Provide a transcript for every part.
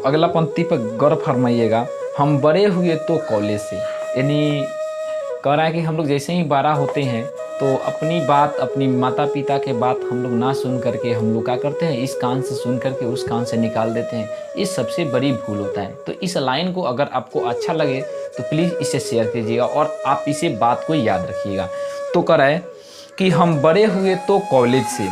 अगला पंक्ति पर गौर फरमाइएगा, हम बड़े हुए तो कॉलेज से, यानी कह रहा है कि हम लोग जैसे ही बड़ा होते हैं तो अपनी बात, अपनी माता पिता के बात हम लोग ना सुन करके हम लोग क्या करते हैं, इस कान से सुन करके उस कान से निकाल देते हैं। ये सबसे बड़ी भूल होता है। तो इस लाइन को अगर आपको अच्छा लगे तो प्लीज़ इसे शेयर कीजिएगा और आप इसे बात को याद रखिएगा। तो कह रहा है कि हम बड़े हुए तो कॉलेज से,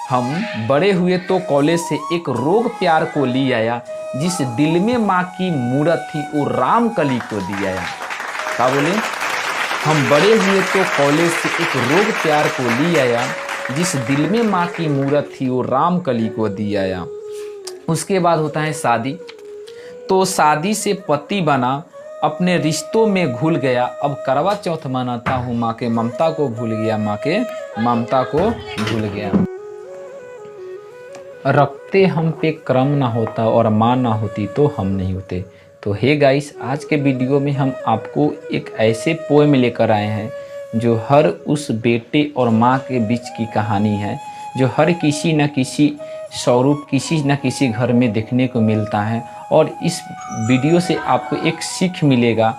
हम बड़े हुए तो कॉलेज से एक रोग प्यार को ली आया, जिस दिल में माँ की मूरत थी वो राम कली को दी आया। क्या बोले? हम बड़े हुए तो कॉलेज से एक रोग प्यार को ली आया, जिस दिल में माँ की मूरत थी वो राम कली को दी आया। उसके बाद होता है शादी। तो शादी से पति बना, अपने रिश्तों में घुल गया, अब करवा चौथ मनाता हूँ, माँ के ममता को भूल गया, माँ के ममता को भूल गया। रखते हम पे क्रम ना होता और माँ ना होती तो हम नहीं होते। तो हे गाइस, आज के वीडियो में हम आपको एक ऐसे पोएम लेकर आए हैं जो हर उस बेटे और माँ के बीच की कहानी है, जो हर किसी न किसी स्वरूप, किसी न किसी घर में देखने को मिलता है। और इस वीडियो से आपको एक सीख मिलेगा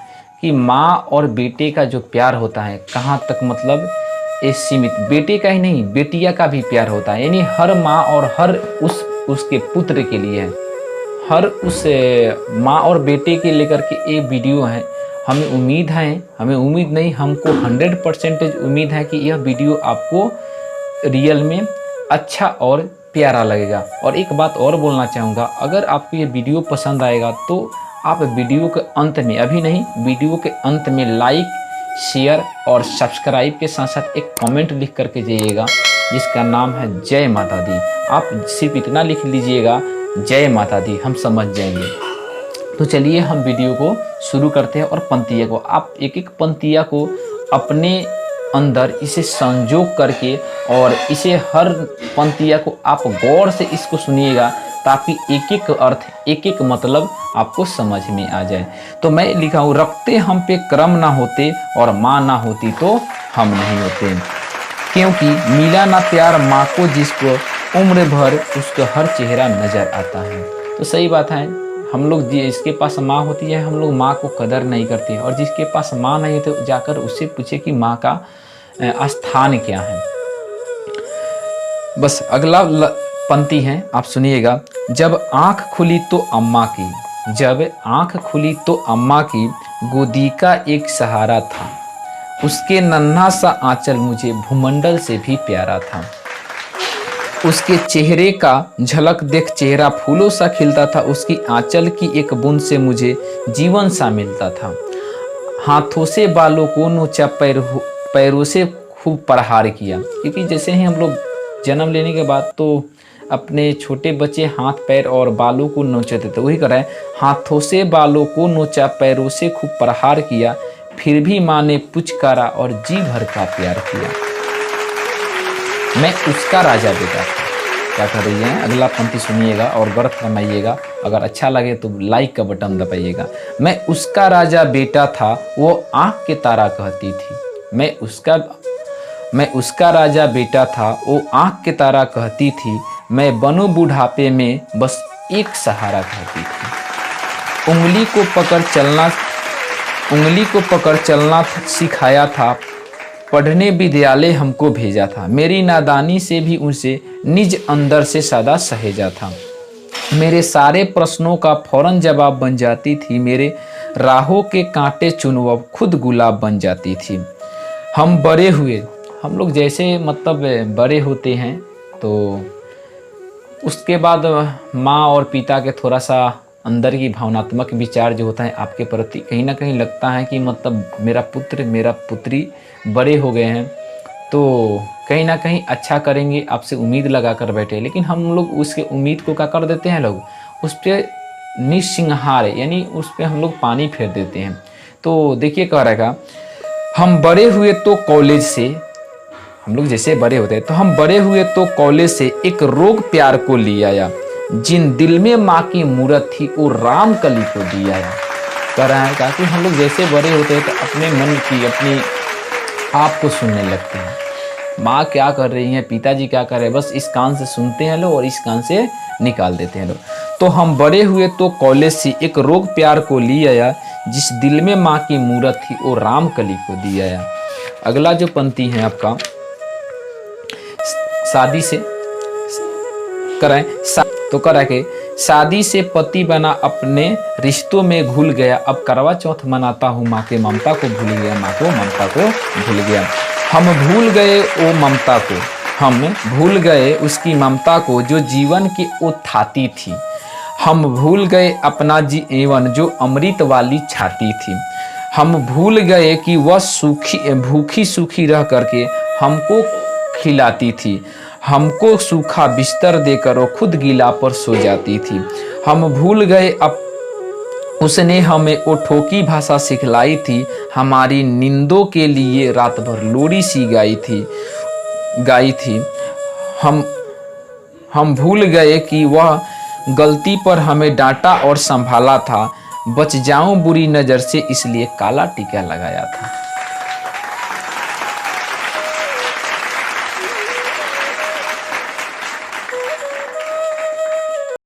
कि माँ और बेटे का जो प्यार होता है कहाँ तक, मतलब ये सीमित बेटे का ही नहीं, बेटिया का भी प्यार होता है। यानी हर माँ और हर उसके पुत्र के लिए है, हर उस माँ और बेटे के लेकर के ये वीडियो है। हमें उम्मीद है, हमें उम्मीद नहीं, हमको 100% उम्मीद है कि यह वीडियो आपको रियल में अच्छा और प्यारा लगेगा। और एक बात और बोलना चाहूँगा, अगर आपको ये वीडियो पसंद आएगा तो आप वीडियो के अंत में, अभी नहीं, वीडियो के अंत में लाइक, शेयर और सब्सक्राइब के साथ साथ एक कमेंट लिख करके जाइएगा जिसका नाम है जय माता दी। आप सिर्फ इतना लिख लीजिएगा जय माता दी, हम समझ जाएंगे। तो चलिए हम वीडियो को शुरू करते हैं। और पंक्तिया को आप एक एक पंक्तिया को अपने अंदर इसे संजोग करके और इसे हर पंक्तिया को आप गौर से इसको सुनिएगा, ताकि एक एक अर्थ, एक एक मतलब आपको समझ में आ जाए। तो मैं लिखा हूँ, रखते हम पे क्रम ना होते और माँ ना होती तो हम नहीं होते, क्योंकि मिला ना प्यार माँ को जिसको उम्र भर उसका हर चेहरा नजर आता है। तो सही बात है, हम लोग जिसके पास माँ होती है हम लोग माँ को कदर नहीं करते, और जिसके पास माँ नहीं तो जाकर उससे पूछे कि माँ का स्थान क्या है। बस अगला पंक्ति है, आप सुनिएगा। जब आँख खुली तो अम्मा की, जब आँख खुली तो अम्मा की, गोदी का एक सहारा था, उसके नन्हा सा आंचल मुझे भूमंडल से भी प्यारा था। उसके चेहरे का झलक देख चेहरा फूलों सा खिलता था, उसकी आंचल की एक बूंद से मुझे जीवन सा मिलता था। हाथों से बालों को नोचा, पैरों से खूब प्रहार किया, क्योंकि जैसे ही हम लोग जन्म लेने के बाद तो अपने छोटे बच्चे हाथ पैर और बालों को नोचते थे, वही कर रहा है, हाथों से बालों को नोचा, पैरों से खूब प्रहार किया, फिर भी माँ ने पुचकारा और जी भर का प्यार किया। मैं उसका राजा बेटा था। क्या कर रही है? अगला पंक्ति सुनिएगा और गौर फरमाइएगा। अगर अच्छा लगे तो लाइक का बटन दबाइएगा। मैं उसका राजा बेटा था, वो आँख के तारा कहती थी। मैं उसका राजा बेटा था, वो आँख के तारा कहती थी, मैं बनूं बुढ़ापे में बस एक सहारा कहती थी। उंगली को पकड़ चलना सिखाया था, पढ़ने विद्यालय हमको भेजा था, मेरी नादानी से भी उसे निज अंदर से सदा सहेजा था। मेरे सारे प्रश्नों का फौरन जवाब बन जाती थी, मेरे राहों के कांटे चुनव खुद गुलाब बन जाती थी। हम बड़े हुए, हम लोग जैसे मतलब बड़े होते हैं तो उसके बाद माँ और पिता के थोड़ा सा अंदर की भावनात्मक विचार जो होता है आपके प्रति, कहीं ना कहीं लगता है कि मतलब मेरा पुत्र मेरा पुत्री बड़े हो गए हैं तो कहीं ना कहीं अच्छा करेंगे, आपसे उम्मीद लगा कर बैठे। लेकिन हम लोग उसके उम्मीद को क्या कर देते हैं, लोग उस पर निसिंहार, यानी उस पर हम लोग पानी फेर देते हैं। तो देखिए कह रहेगा, हम बड़े हुए तो कॉलेज से, हम लोग जैसे बड़े होते हैं तो हम बड़े हुए तो कॉलेज से एक रोग प्यार को ले आया, जिन दिल में माँ की मूरत थी वो राम कली को दी आया। कह रहा है ताकि हम लोग जैसे बड़े होते हैं तो अपने मन की, अपनी आप को सुनने लगते हैं, माँ क्या कर रही हैं, पिताजी क्या कर रहे हैं, बस इस कान से सुनते हैं लोग और इस कान से निकाल देते हैं लोग। तो हम बड़े हुए तो कॉलेज से एक रोग प्यार को ले आया, जिस दिल में माँ की मूरत थी वो राम कली को दी आया। अगला जो पंक्ति है आपका, शादी से कराएं तो करा के शादी से पति बना अपने रिश्तों में घुल गया, अब करवा चौथ मनाता हूँ माँ के ममता को भूल गया, माँ को ममता को भूल गया। हम भूल गए वो ममता को, हम भूल गए उसकी ममता को जो जीवन की वो थाती थी। हम भूल गए अपना जीवन जो अमृत वाली छाती थी। हम भूल गए कि वह भूखी सूखी रह करके हमको खिलाती थी। हमको सूखा बिस्तर देकर वो खुद गीला पर सो जाती थी। हम भूल गए अब उसने हमें वो ठोकी भाषा सिखलाई थी। हमारी निंदों के लिए रात भर लोरी सी गाई थी। हम भूल गए कि वह गलती पर हमें डांटा और संभाला था। बच जाऊं बुरी नज़र से इसलिए काला टीका लगाया था।